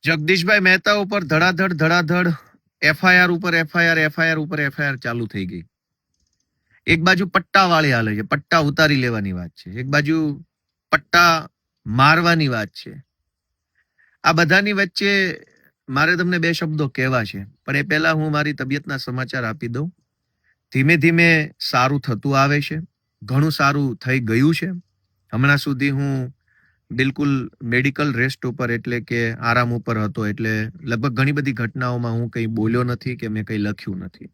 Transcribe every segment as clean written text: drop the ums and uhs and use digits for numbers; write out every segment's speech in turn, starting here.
જગદીશભાઈ મહેતા ઉપર ધડાધડ એફઆઈઆર ઉપર એફઆઈઆર ઉપર એફઆઈઆર ચાલુ થઈ ગઈ. એક બાજુ પટ્ટા વાળી હાલે છે, પટ્ટા ઉતારી લેવાની વાત છે, એક બાજુ પટ્ટા મારવાની વાત છે. આ બધાની વચ્ચે મારે તમને બે શબ્દો કહેવા છે, પણ એ પહેલા હું મારી તબિયતના સમાચાર આપી દઉં. ધીમે ધીમે સારું થતું આવે છે, ઘણું સારું થઈ ગયું છે. હમણાં સુધી હું બિલકુલ મેડિકલ રેસ્ટ ઉપર એટલે કે આરામ ઉપર હતો, એટલે લગભગ ઘણી બધી ઘટનાઓમાં હું કંઈ બોલ્યો નથી કે મેં કંઈ લખ્યું નથી.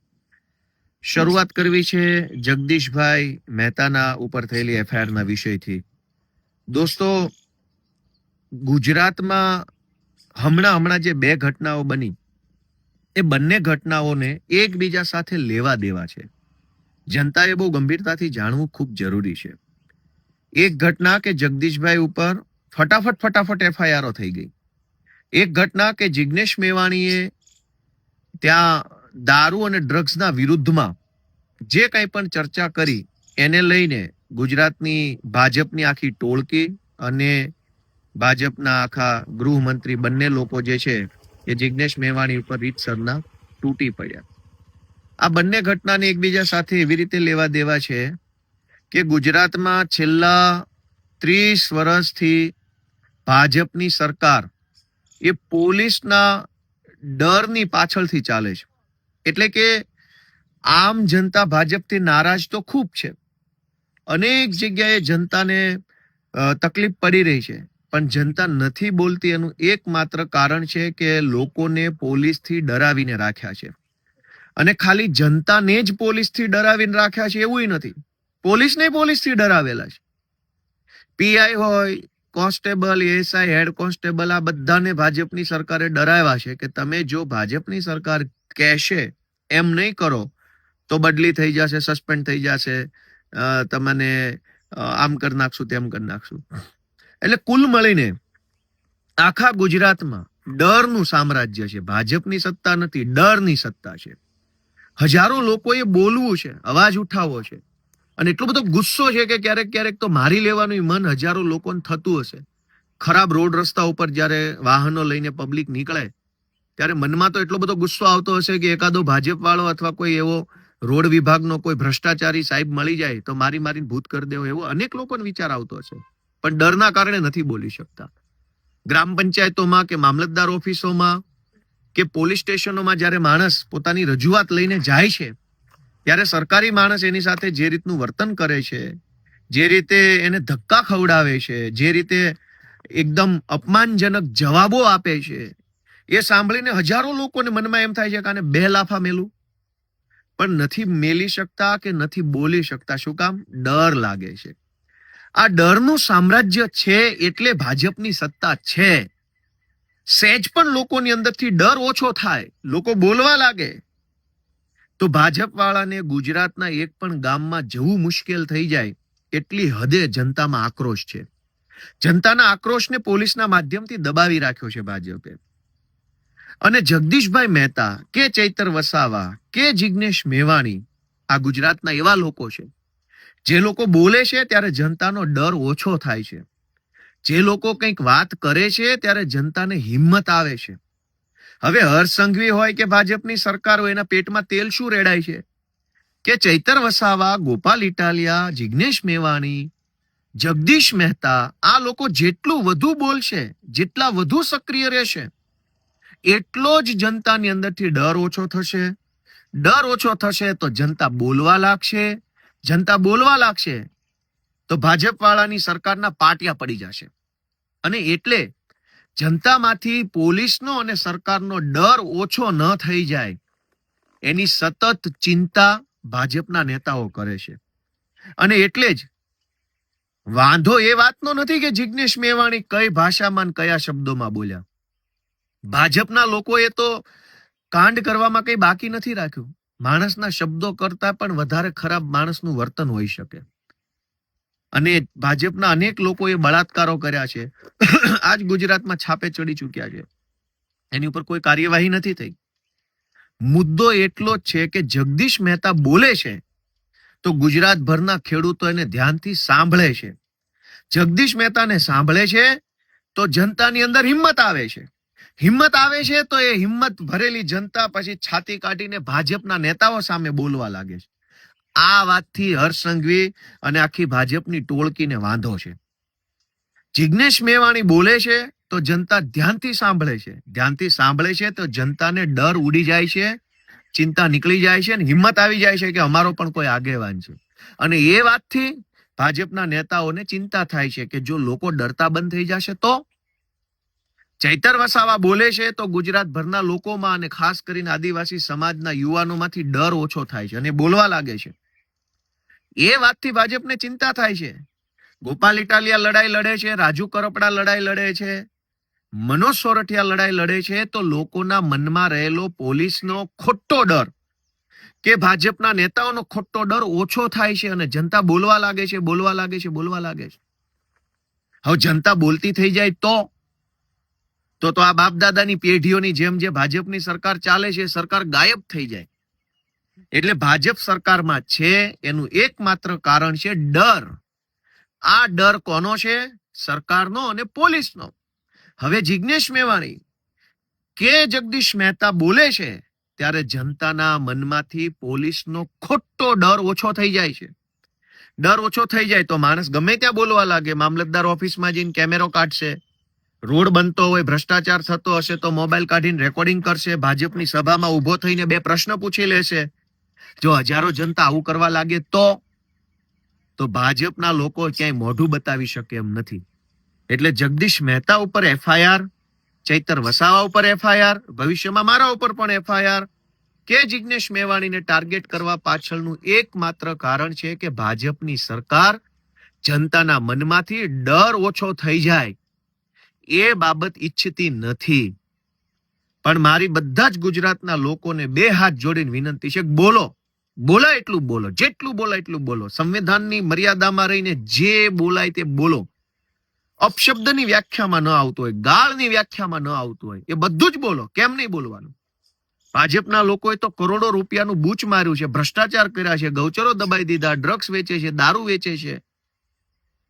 શરૂઆત કરવી છે જગદીશભાઈ મહેતાના ઉપર થયેલી એફઆઈઆરના વિષયથી. દોસ્તો, ગુજરાતમાં હમણાં જે બે ઘટનાઓ બની, એ બંને ઘટનાઓને એકબીજા સાથે લેવા દેવા છે. જનતાએ બહુ ગંભીરતાથી જાણવું ખૂબ જરૂરી છે. એક ઘટના કે જગદીશભાઈ ઉપર ફટાફટ એફઆઈઆરો થઈ ગઈ. એક ઘટના કે જિગ્નેશ મેવાણીએ ત્યાં દારૂ અને ડ્રગ્સના વિરુદ્ધમાં જે કંઈ પણ ચર્ચા કરી, એને લઈને ગુજરાતની ભાજપની આખી ટોળકી અને ભાજપના આખા ગૃહમંત્રી બંને લોકો જે છે એ જિગ્નેશ મેવાણી ઉપર રીતસરના તૂટી પડ્યા. આ બંને ઘટનાને એકબીજા સાથે એવી રીતે લેવા દેવા છે કે ગુજરાતમાં છેલ્લા 30 વર્ષથી ભાજપની સરકાર એ પોલીસના ડરની પાછળથી ચાલે છે. એટલે કે આમ જનતા ભાજપથી નારાજ તો ખૂબ છે, અનેક જગ્યાએ જનતાને તકલીફ પડી રહી છે, પણ જનતા નથી બોલતી. એનું એકમાત્ર કારણ છે કે લોકોને પોલીસથી ડરાવીને રાખ્યા છે. અને ખાલી જનતાને જ પોલીસથી ડરાવીને રાખ્યા છે એવું નથી, પોલીસને પોલીસથી ડરાવેલા છે. પીઆઈ હોય, કોન્સ્ટેબલ, એએસઆઈ, હેડ કોન્સ્ટેબલ, આ બધાને ભાજપની સરકારે ડરાવ્યા છે કે તમે જો ભાજપની સરકાર કહેશે એમ નહીં કરો તો બદલી થઈ જશે, સસ્પેન્ડ થઈ જશે, તમને આમ કરી નાખશું, તેમ કરી નાખશું. એટલે કુલ મળીને આખા ગુજરાતમાં ડરનું સામ્રાજ્ય છે. ભાજપની સત્તા નથી, ડરની સત્તા છે. હજારો લોકોએ બોલવું છે, અવાજ ઉઠાવવો છે, અને એટલો બધો ગુસ્સો છે કે ક્યારેક તો મારી લેવાનું મન હજારો લોકોને થતું હશે. ખરાબ રોડ રસ્તા ઉપર જ્યારે વાહનો લઈને પબ્લિક નીકળે ત્યારે મનમાં તો એટલો બધો ગુસ્સો આવતો હશે કે એકાદો ભાજપ વાળો અથવા કોઈ એવો રોડ વિભાગનો કોઈ ભ્રષ્ટાચારી સાહેબ મળી જાય તો મારીને ભૂત કરી દેવો, એવો અનેક લોકોને વિચાર આવતો હશે, પણ ડરના કારણે નથી બોલી શકતા. ગ્રામ પંચાયતોમાં કે મામલતદાર ઓફિસોમાં કે પોલીસ સ્ટેશનોમાં જ્યારે માણસ પોતાની રજૂઆત લઈને જાય છે ત્યારે સરકારી માણસ એની સાથે જે રીતનું વર્તન કરે છે, જે રીતે એને ધક્કા ખવડાવે છે, જે રીતે એકદમ અપમાનજનક જવાબો આપે છે, એ સાંભળીને હજારો લોકોને મનમાં એમ થાય છે કે આને 2 લાફા મેલું, પણ નથી મેલી શકતા કે નથી બોલી શકતા. શું કામ? ડર લાગે છે. આ ડરનું સામ્રાજ્ય છે એટલે ભાજપની સત્તા છે. સહેજ પણ લોકોની અંદરથી ડર ઓછો થાય, લોકો બોલવા લાગે, તો ભાજપ વાળાને ગુજરાતના એક પણ ગામમાં જવું મુશ્કેલ થઈ જાય એટલી હદે જનતામાં આક્રોશ છે. જનતાના આક્રોશને પોલીસના માધ્યમથી દબાવી રાખ્યો છે ભાજપે. અને જગદીશભાઈ મહેતા કે ચૈતર વસાવા કે જિગ્નેશ મેવાણી આ ગુજરાતના એવા લોકો છે જે લોકો બોલે છે ત્યારે જનતાનો ડર ઓછો થાય છે. જે લોકો કંઈક વાત કરે છે ત્યારે જનતાને હિંમત આવે છે. હવે હર્ષ સંઘવી હોય કે ભાજપની સરકાર હોય, એના પેટમાં તેલ શું રેડાય છે કે ચૈતર વસાવા, ગોપાલ ઇટાલિયા, જિગ્નેશ મેવાણી, જગદીશ મહેતા, આ લોકો જેટલું વધુ બોલશે, જેટલા વધુ સક્રિય રહેશે, એટલો જ જનતાની અંદરથી ડર ઓછો થશે. ડર ઓછો થશે તો જનતા બોલવા લાગશે. જનતા બોલવા લાગશે તો ભાજપ વાળાની સરકારના પાટિયા પડી જશે. અને એટલે જનતામાંથી પોલીસનો અને સરકારનો ડર ઓછો ન થઈ જાય એની સતત ચિંતા ભાજપના નેતાઓ કરે છે. અને એટલે જ વાંધો એ વાતનો નથી કે જિગ્નેશ મેવાણી કઈ ભાષામાં કયા શબ્દોમાં બોલ્યા. ભાજપના લોકોએ તો કાંડ કરવામાં કઈ બાકી નથી રાખ્યું. માણસના શબ્દો કરતા પણ વધારે ખરાબ માણસનું વર્તન હોઈ શકે. અને ભાજપના અનેક લોકોએ બળાત્કારો કર્યા છે. આજ ગુજરાતમાં છાપે ચડી ચૂક્યા છે, એની ઉપર કોઈ કાર્યવાહી નથી થઈ. મુદ્દો એટલો જ છે કે જગદીશ મહેતા બોલે છે તો ગુજરાતભરના ખેડૂતો એને ધ્યાનથી સાંભળે છે. જગદીશ મહેતાને સાંભળે છે તો જનતાની અંદર હિંમત આવે છે. હિંમત આવે છે તો એ હિંમત ભરેલી જનતા પછી છાતી કાઢીને ભાજપના નેતાઓ સામે બોલવા લાગે છે. આ વાતથી હર્ષ સંઘવી અને આખી ભાજપની ટોળકીને વાંધો છે. જિગ્નેશ મેવાણી બોલે છે તો જનતા ધ્યાનથી સાંભળે છે. ધ્યાનથી સાંભળે છે તો જનતાને ડર ઉડી જાય છે, ચિંતા નીકળી જાય છે અને હિંમત આવી જાય છે કે અમારો પણ કોઈ આગેવાન છે. અને એ વાતથી ભાજપના નેતાઓને ચિંતા થાય છે કે જો લોકો ડરતા બંધ થઈ જશે તો. ચૈતર વસાવા બોલે છે તો ગુજરાતભરના લોકોમાં અને ખાસ કરીને આદિવાસી સમાજના યુવાનોમાંથી ડર ઓછો થાય છે અને બોલવા લાગે છે. એ વાતથી ભાજપને ચિંતા થાય છે. ગોપાલ ઇટાલિયા લડાઈ લડે છે, રાજુ કરપડા લડાઈ લડે છે, મનોજ સોરઠિયા લડાઈ લડે છે, તો લોકોના મનમાં રહેલો પોલીસનો ખોટો ડર કે ભાજપના નેતાઓનો ખોટો ડર ઓછો થાય છે અને જનતા બોલવા લાગે છે, બોલવા લાગે છે, બોલવા લાગે છે. હવે જનતા બોલતી થઈ જાય તો આ બાપ દાદાની પેઢીઓની જેમ જે ભાજપની સરકાર ચાલે છે સરકાર ગાયબ થઈ જાય. એટલે ભાજપ સરકારમાં છે એનું એકમાત્ર કારણ છે ડર. આ ડર કોનો છે? સરકારનો અને પોલીસનો. હવે જિગ્નેશ મેવાણી કે જગદીશ મહેતા બોલે છે ત્યારે જનતાના મનમાંથી પોલીસનો ખોટો ડર ઓછો થઈ જાય છે. ડર ઓછો થઈ જાય તો માણસ ગમે ત્યાં બોલવા લાગે. મામલતદાર ઓફિસમાં જઈને કેમેરો કાઢશે, રોડ બનતો હોય, ભ્રષ્ટાચાર થતો હશે તો મોબાઈલ કાઢીને રેકોર્ડિંગ કરશે, ભાજપની સભામાં ઉભો થઈને 2 પ્રશ્ન પૂછી લેશે. જો હજારો જનતા આવું કરવા લાગે તો ભાજપના લોકો ક્યાંય મોઢું બતાવી શકે એમ નથી. એટલે જગદીશ મહેતા ઉપર FIR, ચૈતર વસાવા ઉપર FIR, ભવિષ્યમાં મારા ઉપર પણ FIR કે જિગ્નેશ મેવાણીને ટાર્ગેટ કરવા પાછળનું એકમાત્ર કારણ છે કે ભાજપની સરકાર જનતાના મનમાંથી ડર ઓછો થઈ જાય એ બાબત ઈચ્છતી નથી. પણ મારી બધા જ ગુજરાતના લોકોને 2 હાથ જોડીને વિનંતી છે કે બોલાય એટલું બોલો, જેટલું બોલાય એટલું બોલો. સંવિધાનની મર્યાદામાં રહીને જે બોલાય તે બોલો. અપશબ્દની વ્યાખ્યામાં ન આવતું હોય, ગાળની વ્યાખ્યામાં ન આવતું હોય, એ બધું જ બોલો. કેમ નહીં બોલવાનું? ભાજપના લોકોએ તો કરોડો રૂપિયાનું બૂચ માર્યું છે, ભ્રષ્ટાચાર કર્યા છે, ગૌચરો દબાઈ દીધા, ડ્રગ્સ વેચે છે, દારૂ વેચે છે.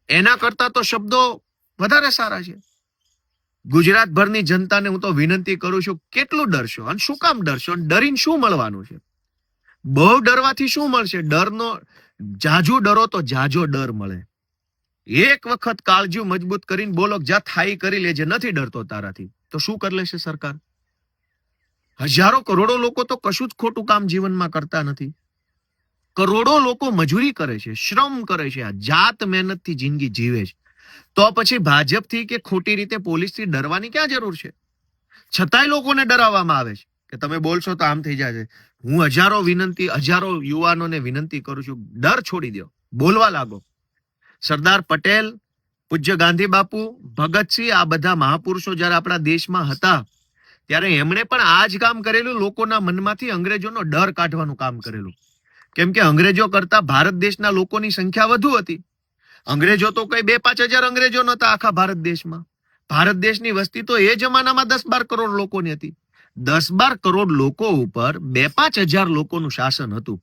એના કરતા તો શબ્દો વધારે સારા છે. ગુજરાતભરની જનતાને હું તો વિનંતી કરું છું, કેટલું ડરશો અને શું કામ ડરશો? ડરીને શું મળવાનું છે? બહુ ડરવાથી શું મળશે? ડરનો જાજુ ડરો તો જાજો ડર મળે. એક વખત કાળજી મજબૂત કરીને બોલો જા થાઈ કરી લેજે, નથી ડરતો તારાથી, તો શું કરી લેશે સરકાર? હજારો કરોડો લોકો તો કશું જ ખોટું કામ જીવનમાં કરતા નથી. કરોડો લોકો મજૂરી કરે છે, શ્રમ કરે છે, આ જાત મહેનતથી જિંદગી જીવે છે. તો પછી ભાજપથી કે ખોટી રીતે પોલીસથી ડરવાની ક્યાં જરૂર છે? છતાંય લોકોને ડરાવવામાં આવે છે કે તમે બોલશો તો આમ થઈ જશે. હું હજારો યુવાનોને વિનંતી કરું છું, ડર છોડી દો, બોલવા લાગો. સરદાર પટેલ, પૂજ્ય ગાંધી બાપુ, ભગતસિંહ, આ બધા મહાપુરુષો જયારે આપણા દેશમાં હતા ત્યારે એમણે પણ આ જ કામ કરેલું. લોકોના મનમાંથી અંગ્રેજોનો ડર કાઢવાનું કામ કરેલું. કેમ કે અંગ્રેજો કરતા ભારત દેશના લોકોની સંખ્યા વધુ હતી. અંગ્રેજો તો કઈ 2-5 હજાર અંગ્રેજો નતા આખા ભારત દેશમાં. ભારત દેશની વસ્તી તો એ જમાનામાં 10-12 કરોડ લોકોની હતી. 10-12 કરોડ લોકો ઉપર 2-5 હજાર લોકોનું શાસન હતું.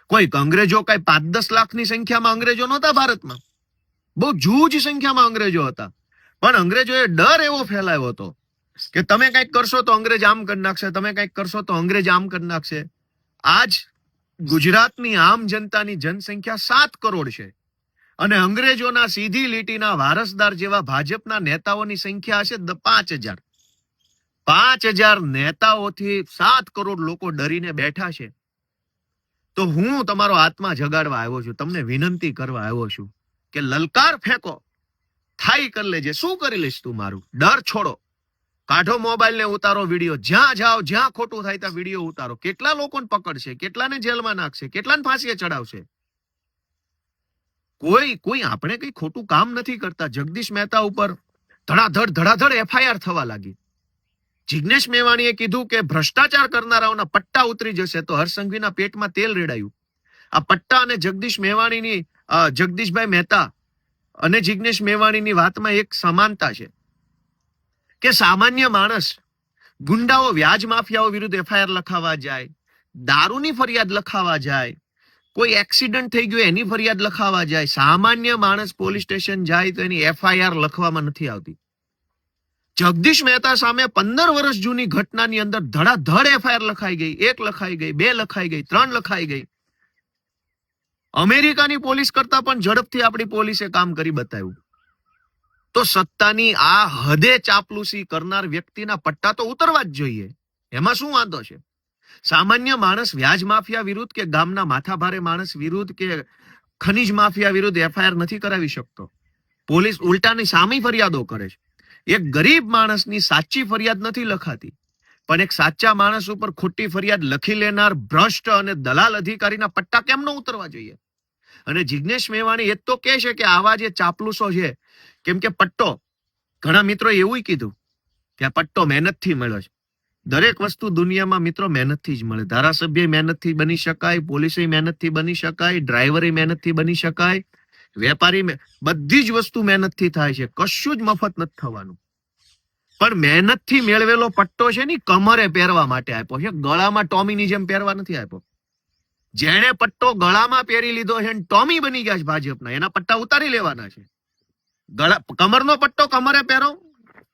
કોઈ અંગ્રેજો કઈ 5-10 લાખની સંખ્યામાં અંગ્રેજો નહોતા ભારતમાં. બહુ જૂજ સંખ્યામાં અંગ્રેજો હતા. પણ અંગ્રેજોએ ડર એવો ફેલાયો હતો કે તમે કંઈક કરશો તો અંગ્રેજ આમ કરી નાખશે, તમે કંઈક કરશો તો અંગ્રેજ આમ કરી નાખશે. આજ ગુજરાતની આમ જનતાની જનસંખ્યા 7 કરોડ છે અને અંગ્રેજોના સીધી લીટીના વારસદાર જેવા ભાજપના નેતાઓની સંખ્યા હશે 5,000. 5,000 નેતાઓથી 7 કરોડ લોકો ડરીને બેઠા છે. તો હું તમારો આત્મા જગાડવા આવ્યો છું, તમને વિનંતી કરવા આવ્યો છું કે લલકાર ફેંકો, થાઈ કરી લેજે. શું કરી લઈશ તું મારું? ડર છોડો, કાઢો મોબાઈલ ને ઉતારો વિડીયો. જ્યાં જાઓ, જ્યાં ખોટું થાય ત્યાં વિડીયો ઉતારો. કેટલા લોકોને પકડશે, કેટલાને જેલમાં નાખશે, કેટલાને ફાંસીએ ચડાવશે? કોઈ આપણે કઈ ખોટું કામ નથી કરતા. જગદીશ મહેતા ઉપર ધડાધડ FIR થવા લાગી. જિગ્નેશ મેવાણીએ કીધું કે ભ્રષ્ટાચાર કરનારાઓના પટ્ટા ઉતરી જશે, તો હર્ષ સંઘવીના પેટમાં તેલ રેડાયું. આ પટ્ટા અને જગદીશભાઈ મહેતા અને જિગ્નેશ મેવાણીની વાતમાં એક સમાનતા છે કે સામાન્ય માણસ, ગુંડાઓ, વ્યાજ માફિયાઓ વિરુદ્ધ FIR લખાવા જાય, દારૂની ફરિયાદ લખાવા જાય, કોઈ એક્સિડન્ટ થઈ ગયો એની ફરિયાદ લખાવા જાય, સામાન્ય માણસ પોલીસ સ્ટેશન જાય તો એની FIR લખવામાં નથી આવતી. જગદીશ મહેતા સામે 15 વર્ષ જૂની ઘટનાની અંદર ધડાધડ એફઆઈઆર લખાઈ ગઈ, 1 લખાઈ ગઈ, 2 લખાઈ ગઈ, 3 લખાઈ ગઈ. અમેરિકાની પોલીસ કરતા પણ ઝડપથી આપણી પોલીસે કામ કરી બતાવ્યું. તો સત્તાની આ હદે ચાપલુસી કરનાર વ્યક્તિના પટ્ટા તો ઉતરવા જ જોઈએ. એમાં શું વાંધો છે? સામાન્ય માણસ વ્યાજ માફિયા વિરુદ્ધ કે ગામના માથાભારે માણસ વિરુદ્ધ કે ખનીજ માફિયા વિરુદ્ધ એફઆઈઆર નથી કરાવી શકતો. પોલીસ ઉલટાની સામી ફરિયાદો કરે છે. એક ગરીબ માણસની સાચી ફરિયાદ નથી લખાતી, પણ એક સાચા માણસ ઉપર ખોટી ફરિયાદ લખી લેનાર ભ્રષ્ટ અને દલાલ અધિકારીના પટ્ટા કેમ ન ઉતરવા જોઈએ? અને જિજ્ઞેશ મેવાણી એ તો કહે છે કે આવા જે ચાપલુસો છે, કેમ કે પટ્ટો, ઘણા મિત્રો એવું કીધું કે આ પટ્ટો મહેનતથી મળ્યો છે. દરેક વસ્તુ દુનિયામાં મિત્રો મહેનતથી જ મળે. ધારાસભ્ય મહેનતથી બની શકાય, પોલીસે મહેનતથી બની શકાય, ડ્રાઈવરે મહેનતથી બની શકાય, વેપારી, બધી જ વસ્તુ મહેનતથી થાય છે. કશું જ મફત નથી થવાનું. પણ મહેનતથી મેળવેલો પટ્ટો છે ને કમરે પહેરવા માટે આપ્યો છે, ગળામાં ટોમીની જેમ પહેરવા નથી આપ્યો. જેણે પટ્ટો ગળામાં પહેરી લીધો છે ટોમી બની ગયા છે ભાજપના, એના પટ્ટા ઉતારી લેવાના છે. કમરનો પટ્ટો કમરે પહેરો,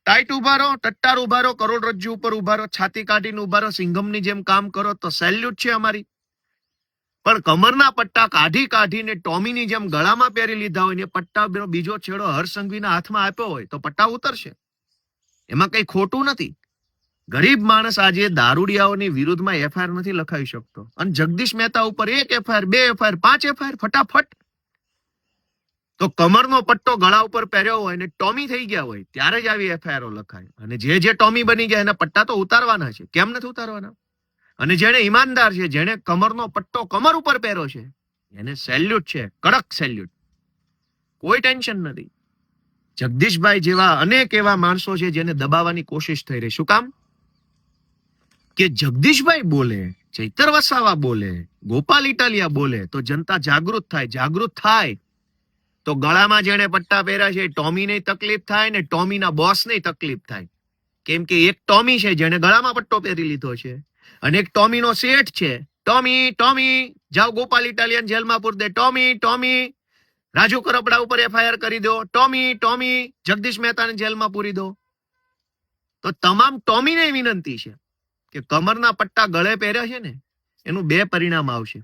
ટાઈટ ઉભા રહો, ટટ્ટાર ઉભા રહો, કરોડરજ્જુ ઉપર ઉભા રહો, છાતી કાઢીને ઉભા રહો, સિંઘમની જેમ કામ કરો તો સેલ્યુટ છે અમારી. પણ કમરના પટ્ટા કાઢીને ટોમીની જેમ ગળામાં પહેરી લીધા હોય ને પટ્ટા બીજો છેડો હરસંઘવીના હાથમાં આપ્યો હોય તો પટ્ટા ઉતરશે. એમાં કઈ ખોટું નથી. ગરીબ માણસ આજે દારૂડિયાઓની વિરુદ્ધમાં એફઆઈઆર નથી લખાવી શકતો, અને જગદીશ મહેતા ઉપર 1 એફઆઈઆર, 2 એફઆઈઆર, 5 એફઆઈઆર ફટાફટ. તો કમરનો પટ્ટો ગળા ઉપર પહેર્યો હોય ને ટોમી થઈ ગયા હોય ત્યારે જ આવી એફઆઈઆરો લખાય. અને જે ટોમી બની ગયા એના પટ્ટા તો ઉતારવાના છે. કેમ નથી ઉતારવાના? અને જેને ઈમાનદાર છે, જેને કમરનો પટ્ટો કમર ઉપર પહેર્યો છે, એને સેલ્યુટ છે, કડક સેલ્યુટ. કોઈ ટેન્શન નથી. જગદીશભાઈ જેવા અનેક એવા માણસો છે જેને દબાવવાની કોશિશ થઈ રહી. શું કામ? કે જગદીશભાઈ બોલે, ચૈતર વસાવા બોલે, ગોપાલ ઇટાલિયા બોલે તો જનતા જાગૃત થાય. જાગૃત થાય તો ગળામાં જેને પટ્ટા પહેર્યા છે ટોમીને તકલીફ થાય ને ટોમીના બોસને તકલીફ થાય. કેમ કે એક ટોમી છે જેને ગળામાં પટ્ટો પહેરી લીધો છે, અને એક ટોમીનો શેઠ છે. ટોમી જાઓ ગોપાલ ઇટાલિયન જેલમાં પૂર દે, ટોમી રાજુ કરપડા ઉપર એફઆઈઆર કરી દો, ટોમી જગદીશ મહેતાને જેલમાં પૂરી દો. તો તમામ ટોમીને વિનંતી છે કે કમરના પટ્ટા ગળે પહેર્યા છે ને એનું 2 પરિણામ આવશે.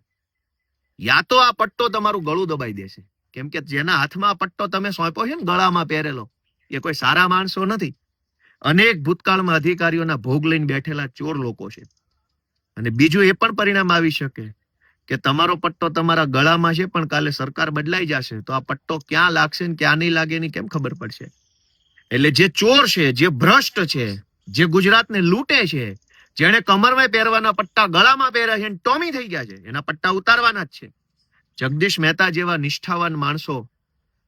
યા તો આ પટ્ટો તમારું ગળું દબાઈ દેશે, કેમ કે જેના હાથમાં આ પટ્ટો તમે સોંપ્યો છે ને ગળામાં પહેરેલો, એ કોઈ સારા માણસો નથી. અનેક ભૂતકાળમાં અધિકારીઓના ભોગ લઈને બેઠેલા ચોર લોકો છે. અને બીજું એ પણ પરિણામ આવી શકે કે તમારો પટ્ટો તમારા ગળામાં છે પણ કાલે સરકાર બદલાઈ જશે તો આ પટ્ટો ક્યાં લાગશે ને ક્યાં નહીં લાગે એની કેમ ખબર પડશે? એટલે જે ચોર છે, જે ભ્રષ્ટ છે, જે ગુજરાતને લૂંટે છે, જેને કમરમાં પહેરવાના પટ્ટા ગળામાં પહેર્યા છે, ટોમી થઈ ગયા છે, એના પટ્ટા ઉતારવાના જ છે. જગદીશ મહેતા જેવા નિષ્ઠાવાન માણસો,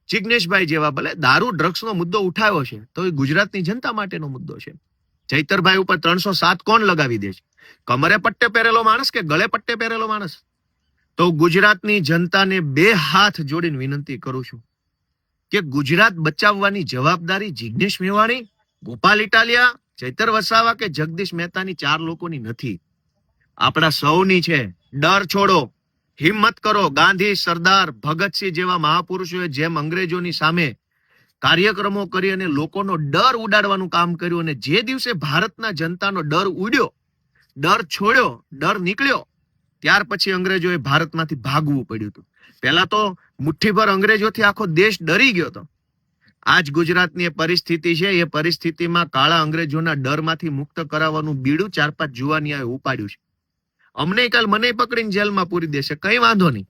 જિજ્ઞેશભાઈ જેવા, ભલે દારૂ ડ્રગ્સનો મુદ્દો ઉઠાવ્યો છે તો એ ગુજરાતની જનતા માટેનો મુદ્દો છે. ચૈતરભાઈ ઉપર 307 કોણ લગાવી દે છે? કમરે પટ્ટે પહેરેલો માણસ કે ગળે પટ્ટે પહેરેલો માણસ? તો ગુજરાતની જનતાને 2 હાથ જોડીને વિનંતી કરું છું કે ગુજરાત બચાવવાની જવાબદારી જિજ્ઞેશ મેવાણી, ગોપાલ ઇટાલિયા, ચૈતર વસાવા કે જગદીશ મહેતાની 4 લોકોની નથી, આપણા સૌની છે. ડર છોડો, હિંમત કરો. ગાંધી, સરદાર, ભગતસિંહ જેવા મહાપુરુષોએ જેમ અંગ્રેજોની સામે કાર્યક્રમો કરી અને લોકોનો ડર ઉડાડવાનું કામ કર્યું, અને જે દિવસે ભારતના જનતાનો ડર ઉડ્યો, ડર છોડ્યો, ડર નીકળ્યો, ત્યાર પછી અંગ્રેજોએ ભારતમાંથી ભાગવું પડ્યું હતું. પહેલા તો મુઠ્ઠીભર અંગ્રેજોથી આખો દેશ ડરી ગયો હતો. આજ ગુજરાતની એ પરિસ્થિતિ છે. એ પરિસ્થિતિમાં કાળા અંગ્રેજોના ડરમાંથી મુક્ત કરાવવાનું બીડું 4-5 જુવાનિયાએ ઉપાડ્યું છે. અમને કાલ મને પકડીને જેલમાં પૂરી દેશે, કઈ વાંધો નહીં.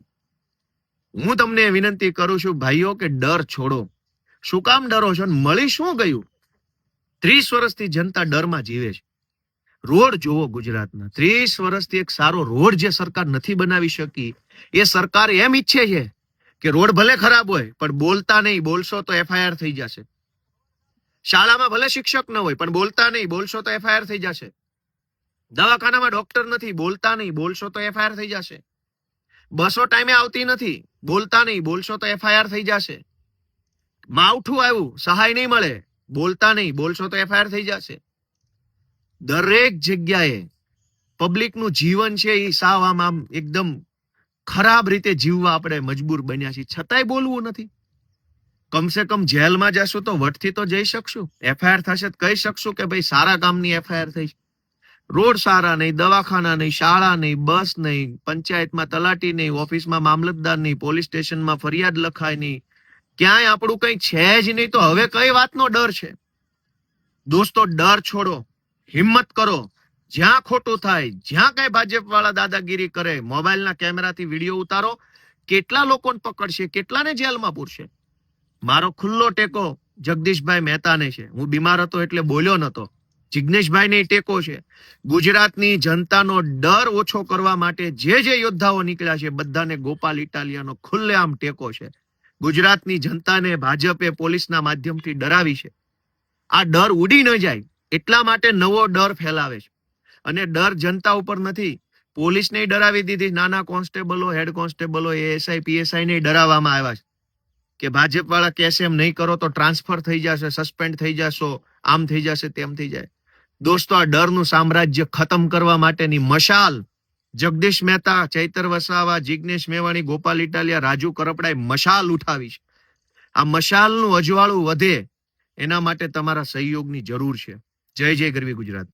હું તમને વિનંતી કરું છું ભાઈઓ કે ડર છોડો. શું કામ ડરો છો? મળી શું ગયું? 30 વર્ષથી જનતા ડરમાં જીવે છે. રોડ જોવો ગુજરાતના. 30 વર્ષથી એક સારો રોડ જે સરકાર નથી બનાવી શકી, એ સરકાર એમ ઈચ્છે છે કે રોડ ભલે ખરાબ હોય પણ બોલતા નહીં, બોલશો તો એફઆઈઆર થઈ જશે. શાળામાં ભલે શિક્ષક ન હોય પણ બોલતા નહીં, બોલશો તો એફઆઈઆર થઈ જશે. દવાખાનામાં ડોક્ટર નથી, બોલતા નહીં, બોલશો તો એફઆઈઆર થઈ જશે. બસો ટાઈમે આવતી નથી, બોલતા નહીં, બોલશો તો એફઆઈઆર થઈ જશે. માવઠું આવ્યું, સહાય નહીં મળે, બોલતા નહીં, બોલશો તો એફઆઈઆર થઈ જશે. દરેક જગ્યાએ પબ્લિકનું જીવન છે એ સાવ આમ એકદમ ખરાબ રીતે જીવવા આપણે મજબૂર બન્યા છીએ, છતાંય બોલવું નથી. કમસે કમ જેલમાં જશું તો વટથી તો જઈ શકશું. એફઆઈઆર થશે તો કહી શકશું કે ભાઈ સારા કામની એફઆઈઆર થઈ. રોડ સારા નહીં, દવાખાના નહીં, શાળા નહીં, બસ નહીં, પંચાયતમાં તલાટી નહીં, ઓફિસમાં મામલતદાર નહીં, પોલીસ સ્ટેશનમાં ફરિયાદ લખાય નહીં, ક્યાંય આપણું કઈ છે જ નહીં, તો હવે કઈ વાતનો ડર છે? દોસ્તો, ડર છોડો, હિંમત કરો. જ્યાં ખોટું થાય, જ્યાં કઈ ભાજપ વાળા દાદાગીરી કરે, મોબાઈલના કેમેરાથી વિડીયો ઉતારો. કેટલા લોકોને પકડશે, કેટલાને જેલમાં પૂરશે? મારો ખુલ્લો ટેકો જગદીશભાઈ મહેતાને છે. હું બીમાર હતો એટલે બોલ્યો નતો. જિગ્નેશભાઈને ટેકો છે. ગુજરાતની જનતાનો ડર ઓછો કરવા માટે જે યોદ્ધાઓ નીકળ્યા છે બધાને ગોપાલ ઇટાલિયાનો ખુલ્લેઆમ ટેકો છે. ગુજરાતની જનતાને ભાજપે પોલીસના માધ્યમથી ડરાવી છે. આ ડર ઉડી ન જાય એટલા માટે નવો ડર ફેલાવે છે. અને ડર જનતા ઉપર નથી, પોલીસને ડરાવી દીધી. નાના કોન્સ્ટેબલો, હેડ કોન્સ્ટેબલો, એએસઆઈ, પીએસઆઈ ને ડરાવવામાં આવ્યા છે કે ભાજપ વાળા કહેશે એમ નહીં કરો તો ટ્રાન્સફર થઈ જશે, સસ્પેન્ડ થઈ જશો, આમ થઈ જશે, તેમ થઈ જાય. દોસ્તો, આ ડરનું સામ્રાજ્ય ખતમ કરવા માટેની મશાલ જગદીશ મહેતા, ચૈતર વસાવા, જિગ્નેશ મેવાણી, ગોપાલ ઇટાલિયા, રાજુ કરપડાએ મશાલ ઉઠાવી છે. આ મશાલનું અજવાળું વધે એના માટે તમારા સહયોગની જરૂર છે. જય જય ગરવી ગુજરાત.